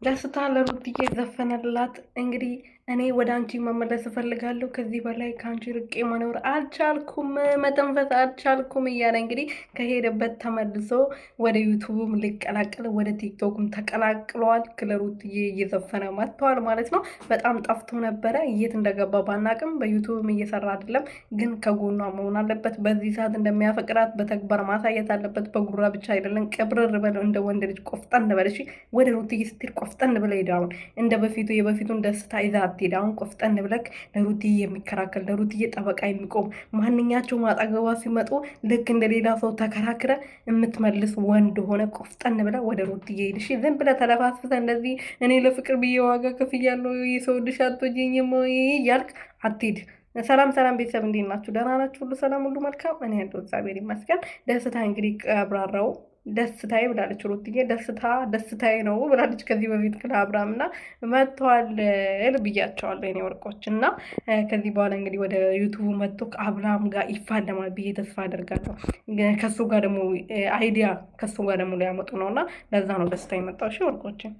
ደስታ ለሩትዬ ዘፈነላት። እንግዲህ እኔ ወደ አንቺ መመለስ እፈልጋለሁ፣ ከዚህ በላይ ከአንቺ ርቄ መኖር አልቻልኩም፣ መተንፈስ አልቻልኩም እያለ እንግዲህ ከሄደበት ተመልሶ ወደ ዩቱብም ሊቀላቀል ወደ ቲክቶክም ተቀላቅለዋል። ለሩትዬ እየዘፈነ መጥተዋል ማለት ነው። በጣም ጠፍቶ ነበረ፣ የት እንደገባ ባናቅም በዩቱብም እየሰራ አይደለም፣ ግን ከጎኗ መሆን አለበት። በዚህ ሰዓት እንደሚያፈቅራት በተግባር ማሳየት አለበት። በጉራ ብቻ አይደለም። ቅብርር በለው እንደ ወንድ ልጅ ቆፍጠን በል እሺ። ወደ ሩትዬ ስትል ቆፍጠን ብለ ሄድ። አሁን እንደ በፊቱ የበፊቱን ደስታ ይዛ አትሄድ። አሁን ቆፍጠን ብለክ ለሩትዬ የሚከራከል ለሩትዬ ጠበቃ የሚቆም ማንኛቸውም አጠገቧ ሲመጡ ልክ እንደ ሌላ ሰው ተከራክረ የምትመልስ ወንድ ሆነ ቆፍጠን ብለ ወደ ሩትዬ ሄድ። እሺ ዝም ብለ ተለፋፍሰ እንደዚህ እኔ ለፍቅር ብዬ ዋጋ ከፍያለሁ የሰው ልጅ አትወጂኝም እያልክ አትሄድ። ሰላም ሰላም ቤተሰብ እንዴት ናችሁ? ደህና ናችሁ? ሁሉ ሰላም፣ ሁሉ መልካም። እኔ ያለው እግዚአብሔር ይመስገን። ደስታ እንግዲህ ቀብራራው ደስታዬ ብላለች ሩትዬ። ደስታዬ ነው ብላለች ከዚህ በፊት ከአብርሃም እና መጥተዋል ብያቸዋለሁ የኔ ወርቆች። እና ከዚህ በኋላ እንግዲህ ወደ ዩቱቡ መጥቶ ከአብርሃም ጋር ይፋለማል ብዬ ተስፋ አደርጋለሁ። ከሱ ጋር ደግሞ አይዲያ ከሱ ጋር ደግሞ ሊያመጡ ነው እና ለዛ ነው ደስታ የመጣው። እሺ ወርቆችን